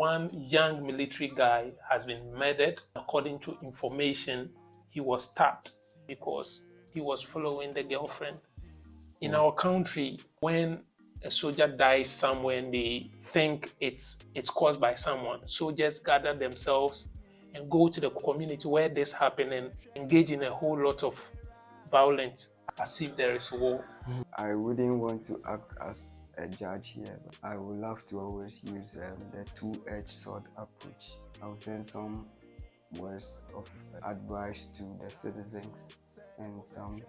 One young military guy has been murdered. According to information, he was stabbed because he was following the girlfriend. In our country, when a soldier dies somewhere and they think it's caused by someone, soldiers gather themselves and go to the community where this happened and engage in a whole lot of violence as if there is war. I wouldn't want to act as a judge here, but I would love to always use the two-edged sword approach. I will send some words of advice to the citizens and some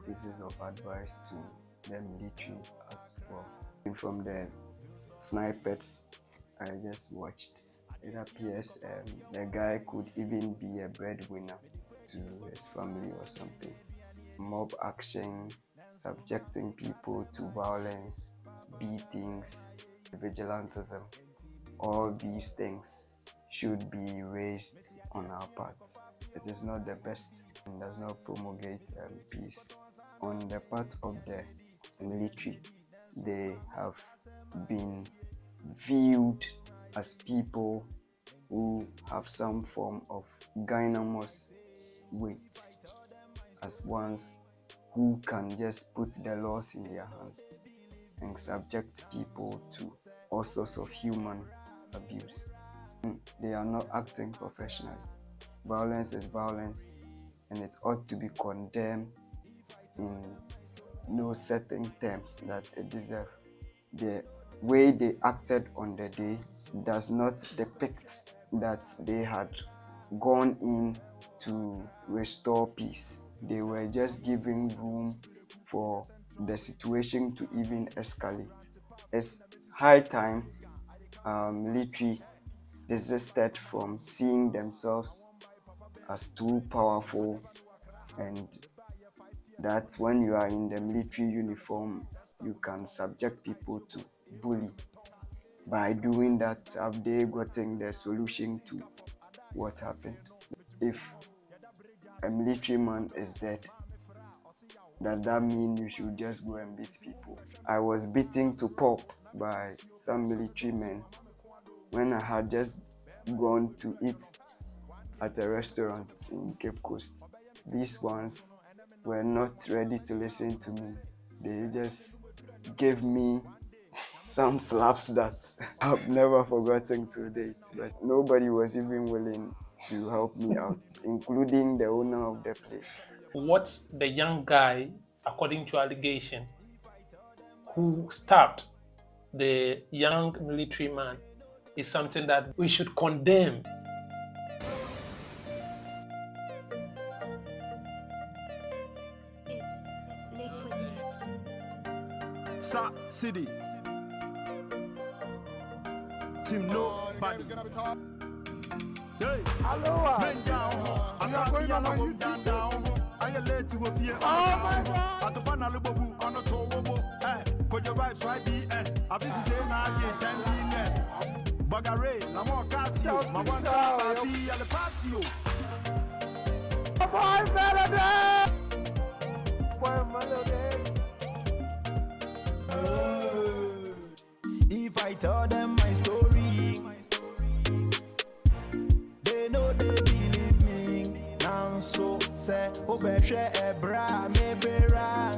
pieces of advice to the military as well. And from the snipers I just watched, it appears the guy could even be a breadwinner to his family or something. Mob action, subjecting people to violence, beatings, vigilantism, all these things should be raised on our part. It is not the best and does not promulgate peace. On the part of the military, they have been viewed as people who have some form of gynomous weight, as ones who can just put the laws in their hands and subject people to all sorts of human abuse. They are not acting professionally. Violence is violence, and it ought to be condemned in no certain terms that it deserves. The way they acted on the day does not depict that they had gone in to restore peace. They were just giving room for the situation to even escalate. It's high time military desisted from seeing themselves as too powerful, and that when you are in the military uniform, you can subject people to bully. By doing that, have they gotten the solution to what happened? If a military man is dead, does that mean you should just go and beat people? I was beaten to pulp by some military men when I had just gone to eat at a restaurant in Cape Coast. These ones were not ready to listen to me. They just gave me some slaps that I've never forgotten to date, but nobody was even willing to help me out, including the owner of the place. What the young guy, according to allegation, who stabbed the young military man is something that we should condemn. Sa City Team Nobody. Hey, hello. Men down, I'm not going on down. I am late to appear. Oh my God! At the panel bobu on the towo. Hey, put your vibes right BN. I visit say na get 10 billion. Bagare, la mo Casio, my one time be at the patio. Boy, better boy, melody. If I tell them my story, they know they believe me. Now so say, obeshe ebra mebera.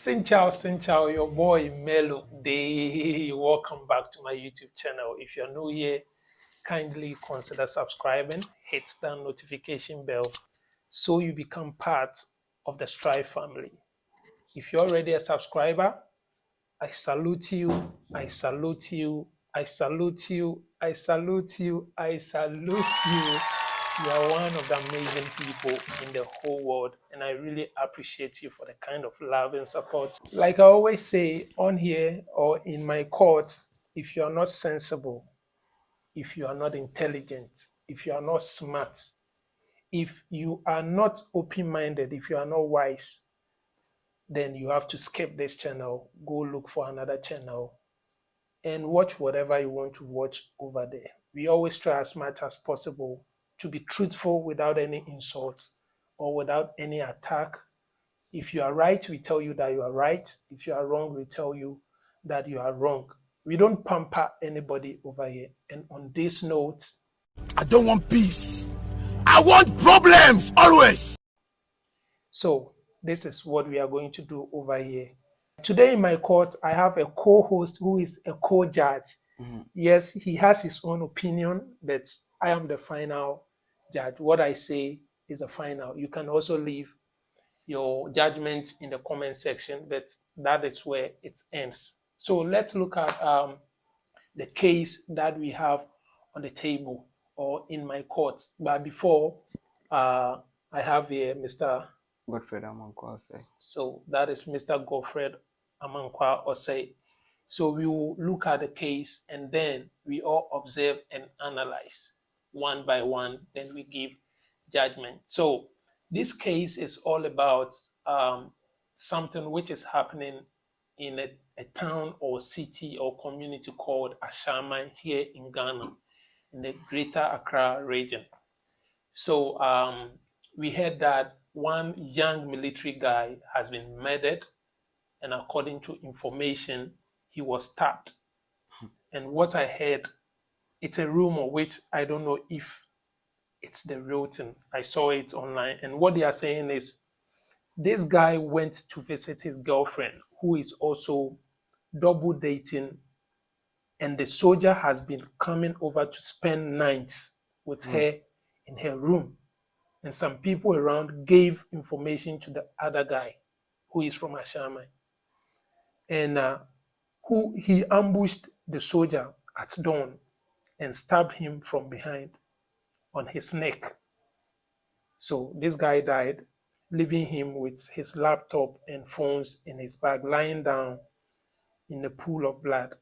Sinchao, your boy Melo Day. Welcome back to my YouTube channel. If you're new here, kindly consider subscribing, hit that notification bell so you become part of the Strive family. If you're already a subscriber, I salute you, I salute you, I salute you, I salute you, I salute you. You are one of the amazing people in the whole world, and I really appreciate you for the kind of love and support. Like I always say on here or in my court, if you are not sensible, if you are not intelligent, if you are not smart, if you are not open-minded, if you are not wise, then you have to skip this channel, go look for another channel, and watch whatever you want to watch over there. We always try as much as possible to be truthful without any insults or without any attack. If you are right, we tell you that you are right. If you are wrong, we tell you that you are wrong. we don't pamper anybody over here. And on this note, I don't want peace. I want problems always. So this is what we are going to do over here. Today in my court, I have a co-host who is a co-judge. Yes, he has his own opinion, but I am the final judge. What I say is the final. You can also leave your judgment in the comment section, but that is where it ends. So let's look at the case that we have on the table or in my court. But before, I have here Mr. Godfred Amankwa Osei. So that is Mr. Godfred Amankwa Osei. So we will look at the case and then we all observe and analyze one by one. Then we give judgment. So this case is all about something which is happening in a town or city or community called Ashaman here in Ghana, in the Greater Accra region. So we heard that one young military guy has been murdered, and according to information, he was stabbed. And what I heard, it's a rumor, which I don't know if it's the real thing. I saw it online, and what they are saying is this guy went to visit his girlfriend, who is also double dating, and the soldier has been coming over to spend nights with her in her room. And some people around gave information to the other guy who is from Ashama. And who he ambushed the soldier at dawn and stabbed him from behind on his neck. So this guy died, leaving him with his laptop and phones in his bag, lying down in a pool of blood.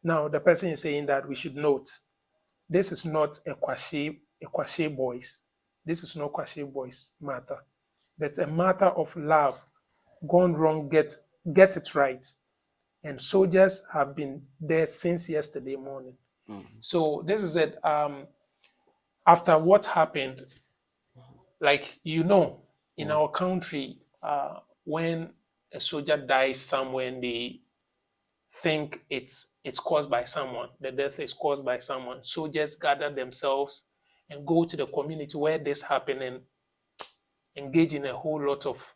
Now, the person is saying that we should note, this is not a Kwashe boys. This is not Kwashe boys matter. That's a matter of love gone wrong, get it right. And soldiers have been there since yesterday morning. So this is it. After what happened, like, in our country, when a soldier dies somewhere and they think it's caused by someone, the death is caused by someone, soldiers gather themselves and go to the community where this happened and engage in a whole lot of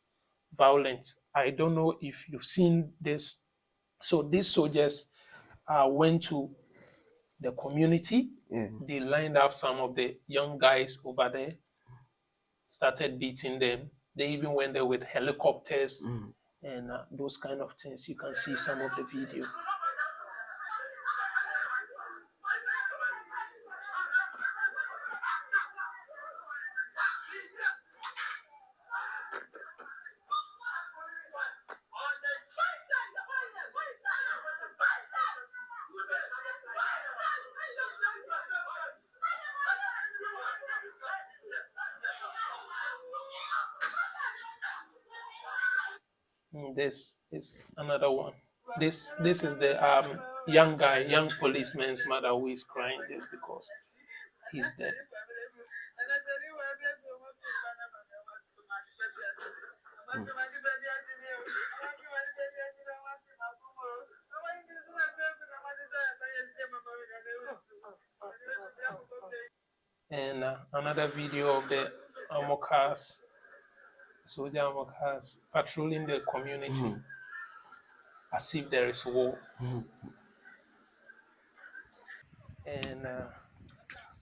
violence. I don't know if you've seen this. So these soldiers went to the community. They lined up some of the young guys over there, started beating them. They even went there with helicopters and those kind of things. You can see some of the video. This is another one. This is the young policeman's mother who is crying just because he's dead. And another video of the armor cars, soldier armor cars patrolling the community as if there is war. And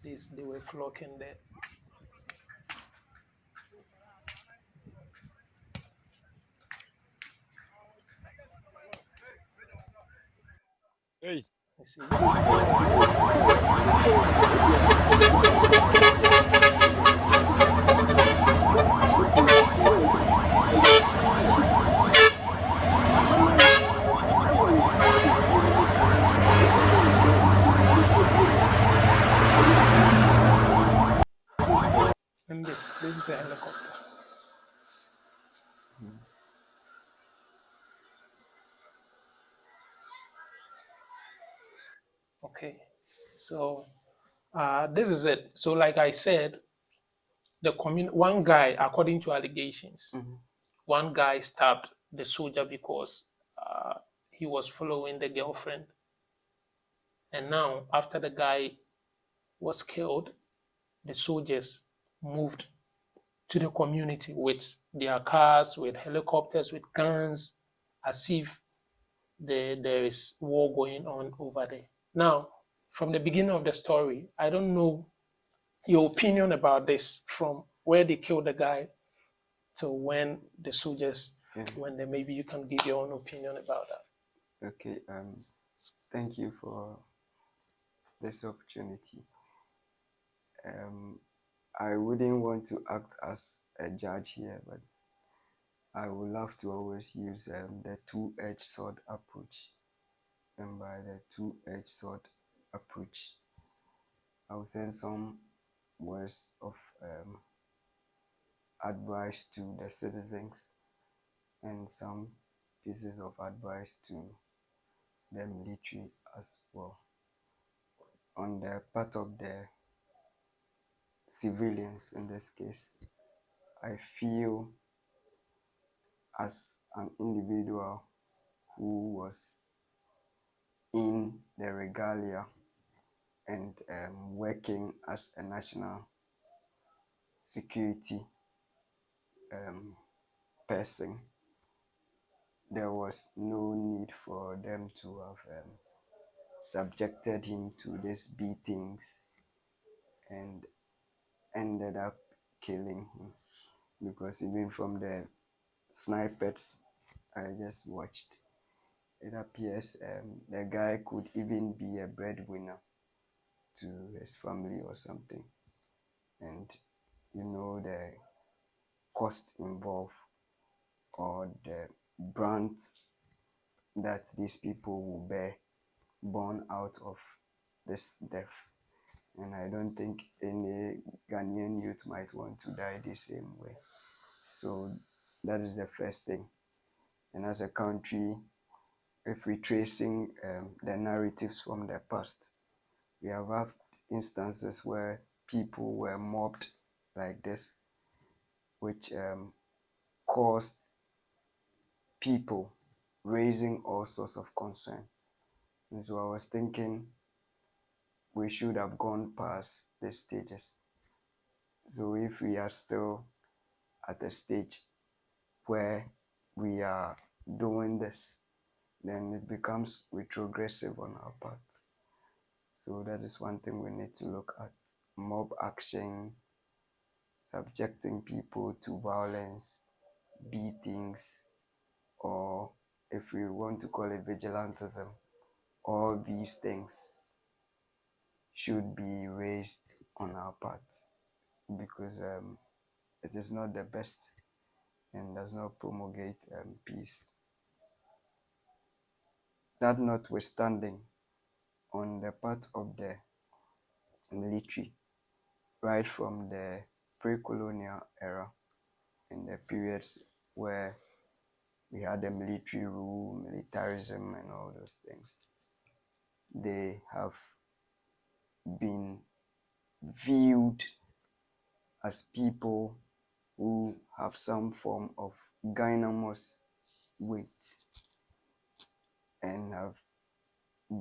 they were flocking there. Hey. You see? And this is a helicopter. Okay, so this is it. So like I said, one guy, according to allegations, one guy stabbed the soldier because he was following the girlfriend And now, after the guy was killed, the soldiers moved to the community with their cars, with helicopters, with guns, as if there is war going on over there. Now, from the beginning of the story, I don't know your opinion about this, from where they killed the guy to when the soldiers went there. Maybe you can give your own opinion about that. Okay. Thank you for this opportunity. I wouldn't want to act as a judge here, but I would love to always use the two-edged sword approach. And by the two-edged sword approach, I will send some words of advice to the citizens and some pieces of advice to the military as well. On the part of the civilians in this case, I feel as an individual who was in the regalia and working as a national security person, there was no need for them to have subjected him to these beatings and ended up killing him, because even from the snipers I just watched, it appears the guy could even be a breadwinner to his family or something, and you know the cost involved or the brunt that these people will bear born out of this death. And I don't think any Ghanaian youth might want to die the same way. So that is the first thing. And as a country, if we're tracing the narratives from the past, we have had instances where people were mobbed like this, which caused people raising all sorts of concern. And so I was thinking we should have gone past the stages. So if we are still at a stage where we are doing this, then it becomes retrogressive on our part. So that is one thing we need to look at. Mob action, subjecting people to violence, beatings, or if we want to call it vigilantism, all these things should be raised on our part, because it is not the best and does not promulgate peace. That notwithstanding, on the part of the military, right from the pre-colonial era and the periods where we had the military rule, militarism, and all those things, they have been viewed as people who have some form of gynomos weight and have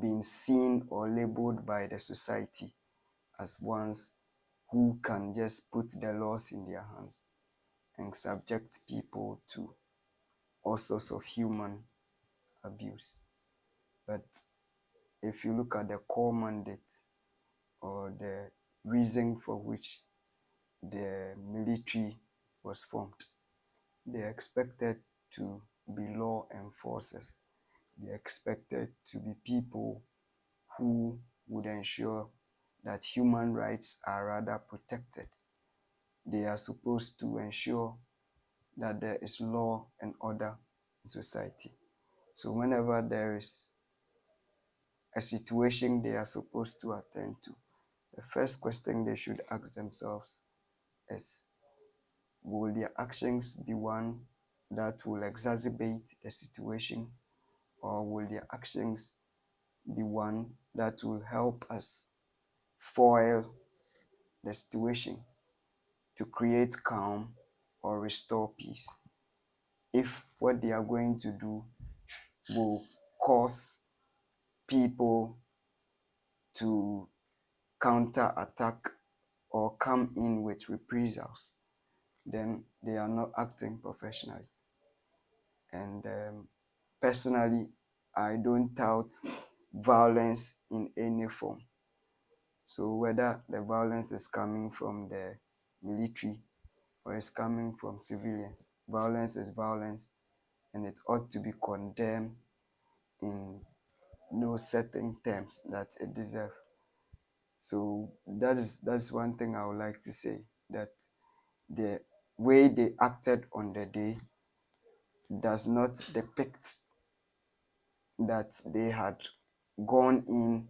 been seen or labeled by the society as ones who can just put the laws in their hands and subject people to all sorts of human abuse. But if you look at the core mandate or the reason for which the military was formed, they expected to be law enforcers. They expected to be people who would ensure that human rights are rather protected. They are supposed to ensure that there is law and order in society. So whenever there is a situation they are supposed to attend to, the first question they should ask themselves is, will their actions be one that will exacerbate the situation, or will their actions be one that will help us foil the situation to create calm or restore peace? If what they are going to do will cause people to counter attack or come in with reprisals, then they are not acting professionally. And personally, I don't tout violence in any form. So whether the violence is coming from the military or is coming from civilians, violence is violence, and it ought to be condemned in no certain terms that it deserves. So that's one thing I would like to say, that the way they acted on the day does not depict that they had gone in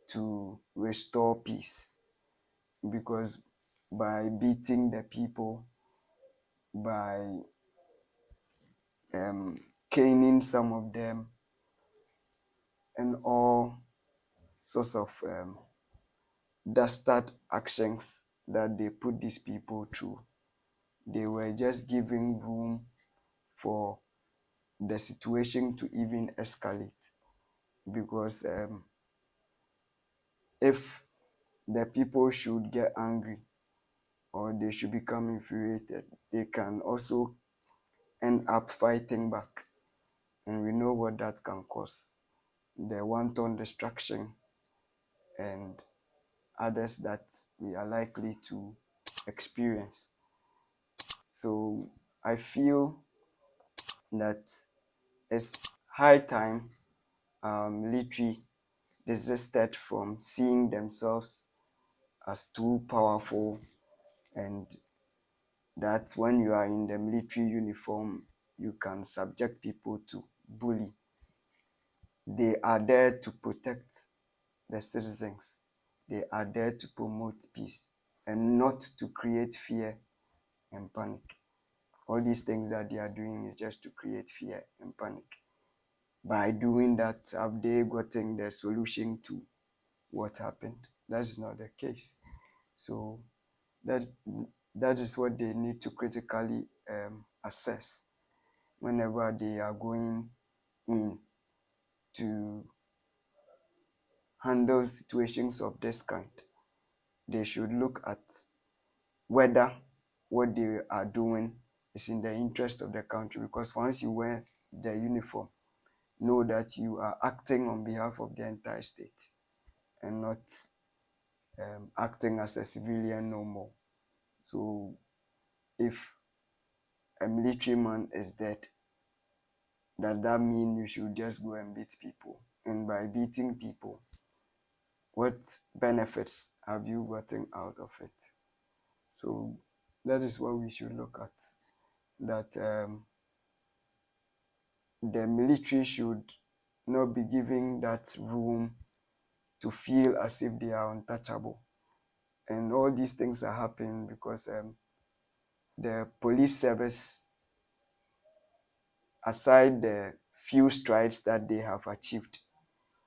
to restore peace, because by beating the people, by caning some of them, and all sorts of dastard actions that they put these people through, they were just giving room for the situation to even escalate. Because if the people should get angry or they should become infuriated, they can also end up fighting back. And we know what that can cause: the wanton destruction and others that we are likely to experience. So I feel that it's high time military desisted from seeing themselves as too powerful, and that when you are in the military uniform, you can subject people to bully. They are there to protect the citizens. They are there to promote peace and not to create fear and panic. All these things that they are doing is just to create fear and panic. By doing that, have they gotten the solution to what happened? That's not the case. So that is what they need to critically assess whenever they are going in to handle situations of this kind. They should look at whether what they are doing is in the interest of the country, because once you wear the uniform, know that you are acting on behalf of the entire state and not acting as a civilian no more. So if a military man is dead, does that mean you should just go and beat people? And by beating people, what benefits have you gotten out of it? So that is what we should look at, that the military should not be giving that room to feel as if they are untouchable. And all these things are happening because the police service, aside the few strides that they have achieved,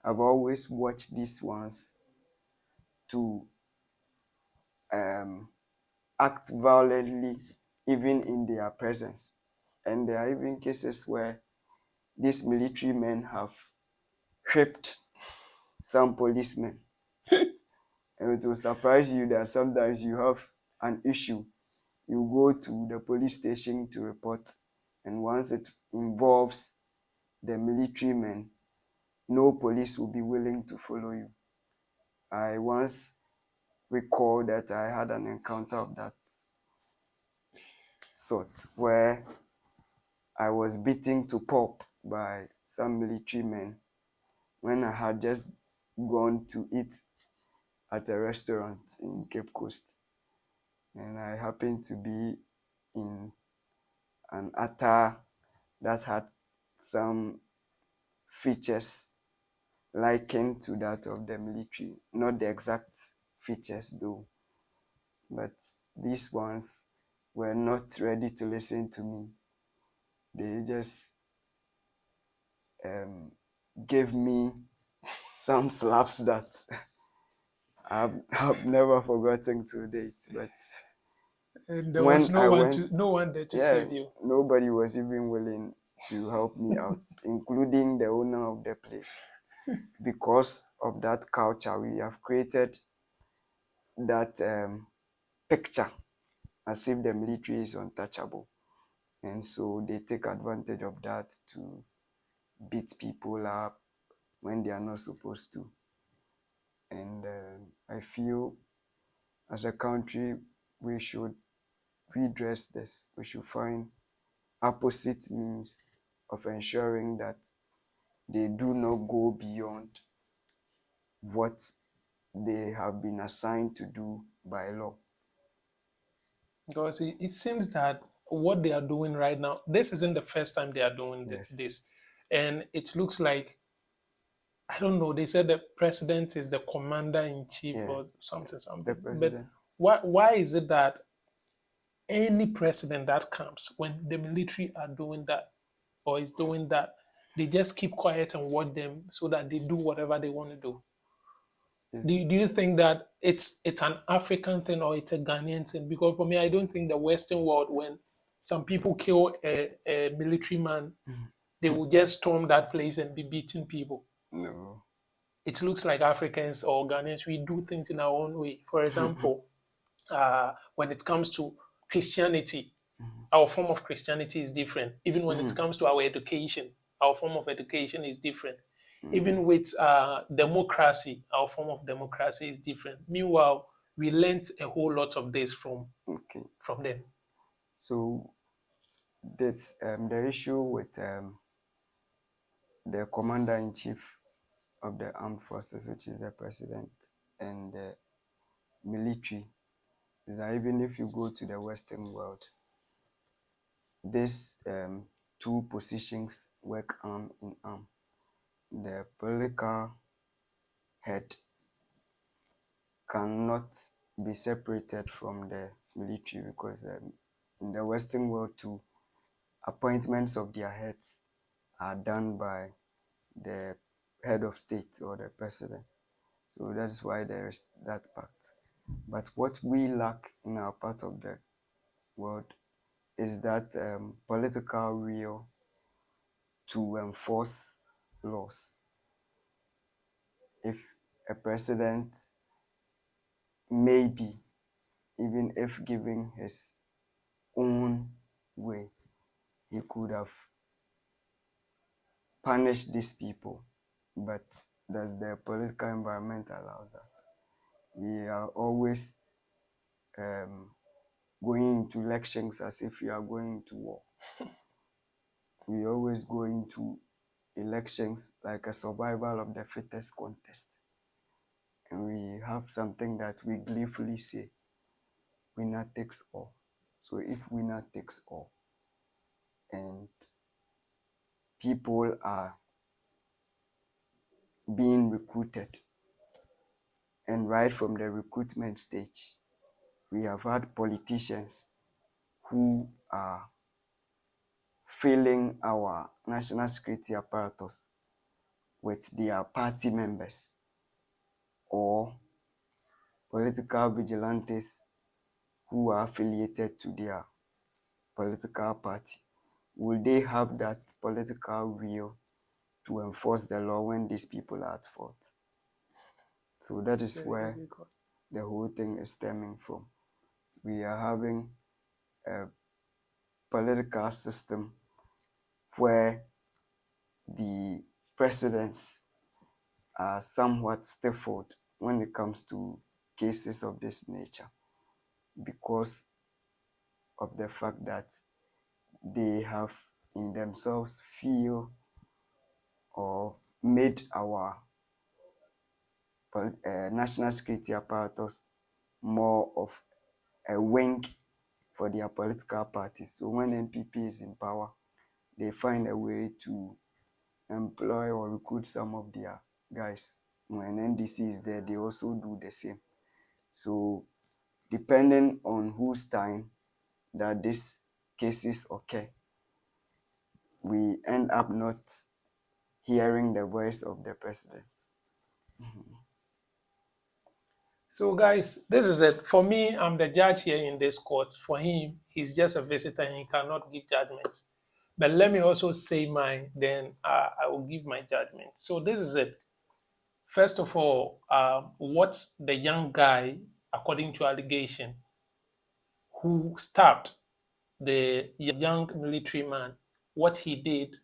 I've always watched these ones to act violently even in their presence. And there are even cases where these military men have whipped some policemen. And it will surprise you that sometimes you have an issue, you go to the police station to report, and once it involves the military men, no police will be willing to follow you. I once recall that I had an encounter of that sort where I was beaten to pulp by some military men when I had just gone to eat at a restaurant in Cape Coast. And I happened to be in an attire that had some features likened to that of the military. Not the exact features though, but these ones were not ready to listen to me. They just gave me some slaps that I've never forgotten to date. But And there was when I went, no one there to yeah, save you. nobody was even willing to help me out, including the owner of the place. because of that culture, we have created that picture as if the military is untouchable. And so they take advantage of that to beat people up when they are not supposed to. And I feel as a country, we should redress this. We should find opposite means of ensuring that they do not go beyond what they have been assigned to do by law. Because it seems that what they are doing right now, this isn't the first time they are doing Yes. this. And it looks like, I don't know, they said the president is the commander in chief Yeah, or something, the something. But president. why is it that any president that comes, when the military are doing that or is doing that, they just keep quiet and watch them so that they do whatever they want to do? Do you think that it's an African thing or it's a Ghanaian thing? Because for me, I don't think the Western world, when some people kill a military man, they will just storm that place and be beating people. No. It looks like Africans or Ghanaians, we do things in our own way. For example, when it comes to Christianity, our form of Christianity is different. Even when it comes to our education, our form of education is different. Even with democracy, our form of democracy is different. Meanwhile, we learned a whole lot of this Okay. from them. So this the issue with the commander-in-chief of the armed forces, which is the president, and the military, is that even if you go to the Western world, these two positions work arm in arm. The political head cannot be separated from the military because in the Western world too, appointments of their heads are done by the head of state or the president. So that's why there is that pact. But what we lack in our part of the world is that political will to enforce laws. If a president, maybe, even if giving his own way, he could have punished these people, but does the political environment allows that? We are always going into elections as if we are going to war. We always go into elections like a survival of the fittest contest. And we have something that we gleefully say, winner takes all. So if winner takes all, and people are being recruited, and right from the recruitment stage, we have had politicians who are filling our national security apparatus with their party members or political vigilantes who are affiliated to their political party. Will they have that political will to enforce the law when these people are at fault? So that is where the whole thing is stemming from. We are having a political system where the presidents are somewhat stifled when it comes to cases of this nature because of the fact that they have in themselves feel or made our national security apparatus more of a wing for their political parties. So when NPP is in power, they find a way to employ or recruit some of their guys. When NDC is there, they also do the same. So depending on whose time that these cases occur, we end up not hearing the voice of the presidents. So, guys, this is it. For me, I'm the judge here in this court. For him, he's just a visitor and he cannot give judgments. But let me also say mine, then I will give my judgment. So, this is it. First of all, what's the young guy, according to allegation, who stabbed the young military man, what he did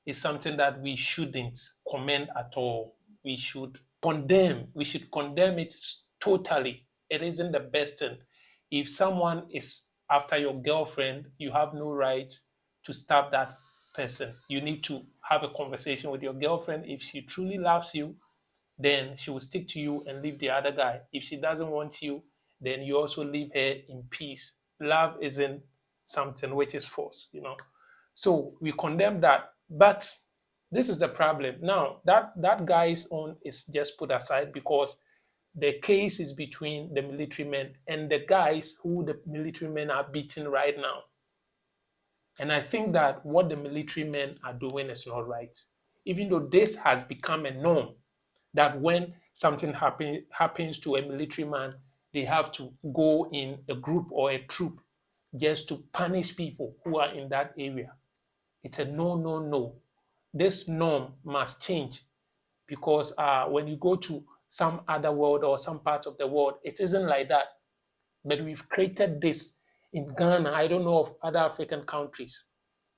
is something that we shouldn't commend at all. We should condemn. We should condemn it totally. It isn't the best thing. If someone is after your girlfriend, you have no right to stab that person. You need to have a conversation with your girlfriend. If she truly loves you, then she will stick to you and leave the other guy. If she doesn't want you, then you also leave her in peace. Love isn't something which is forced, you know. So we condemn that. But this is the problem. Now, that guy's own is just put aside because the case is between the military men and the guys who the military men are beating right now. And I think that what the military men are doing is not right. Even though this has become a norm, that when something happens to a military man, they have to go in a group or a troop just to punish people who are in that area. It's a no, no, no. This norm must change because when you go to some other world or some part of the world, it isn't like that. But we've created this in Ghana. I don't know of other African countries.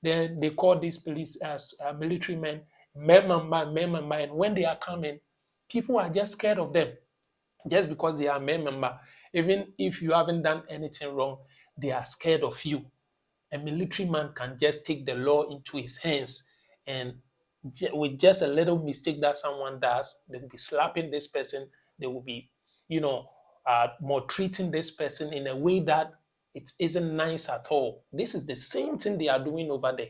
Then they call these police as military men, memamba, and when they are coming, people are just scared of them just because they are member. Even if you haven't done anything wrong, they are scared of you. A military man can just take the law into his hands, and with just a little mistake that someone does, they will be slapping this person. They will be, maltreating this person in a way that it isn't nice at all. This is the same thing they are doing over there.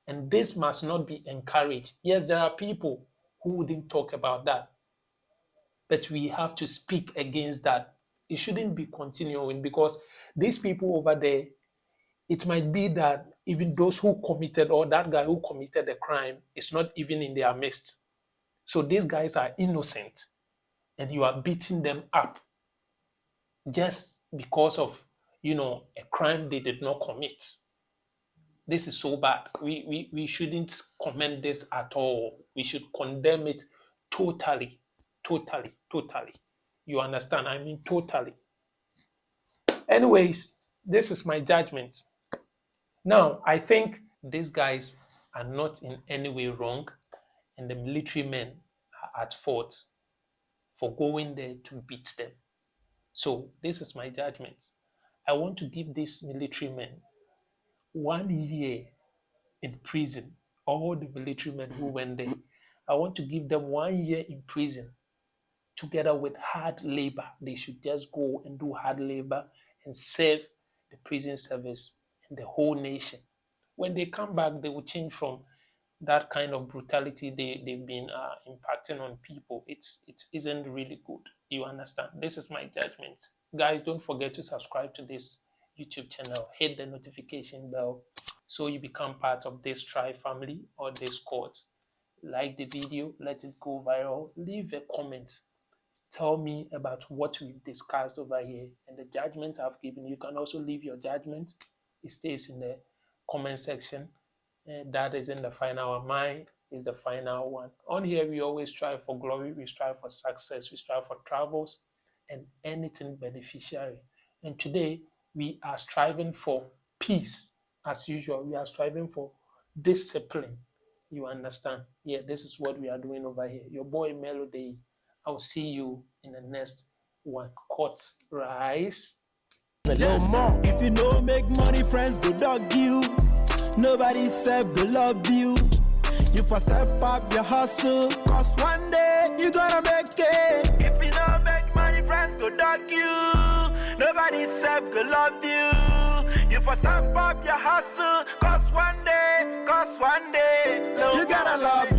And this must not be encouraged. Yes, there are people who wouldn't talk about that, but we have to speak against that. It shouldn't be continuing because these people over there, it might be that even those who committed or that guy who committed the crime is not even in their midst. So these guys are innocent and you are beating them up just because of, a crime they did not commit. This is so bad. We shouldn't commend this at all. We should condemn it totally. You understand? I mean, totally. Anyways, this is my judgment. Now, I think these guys are not in any way wrong, and the military men are at fault for going there to beat them. So, this is my judgment. I want to give these military men 1 year in prison. All the military men who went there, I want to give them 1 year in prison together with hard labor. They should just go and do hard labor and serve the prison service and the whole nation. When they come back, they will change from that kind of brutality they've been impacting on people. It isn't really good. You understand? This is my judgment. Guys, don't forget to subscribe to this YouTube channel. Hit the notification bell so you become part of this tribe family or this court. Like the video, let it go viral. Leave a comment. Tell me about what we've discussed over here and the judgment I've given. You can also leave your judgment. It stays in the comment section. That isn't the final. Mine is the final one. On here, we always strive for glory. We strive for success. We strive for travels and anything beneficiary. And today, we are striving for peace. As usual, we are striving for discipline. You understand? Yeah, this is what we are doing over here. Your boy Melody. I'll see you in the next one. Court rise. No more. If you know make money, friends go dog you. Nobody said go love you. You first step up your hustle, cause one day you gonna make it. If you know make money, friends go dog you. Nobody said go love you. You first step up your hustle, cause one day you gotta love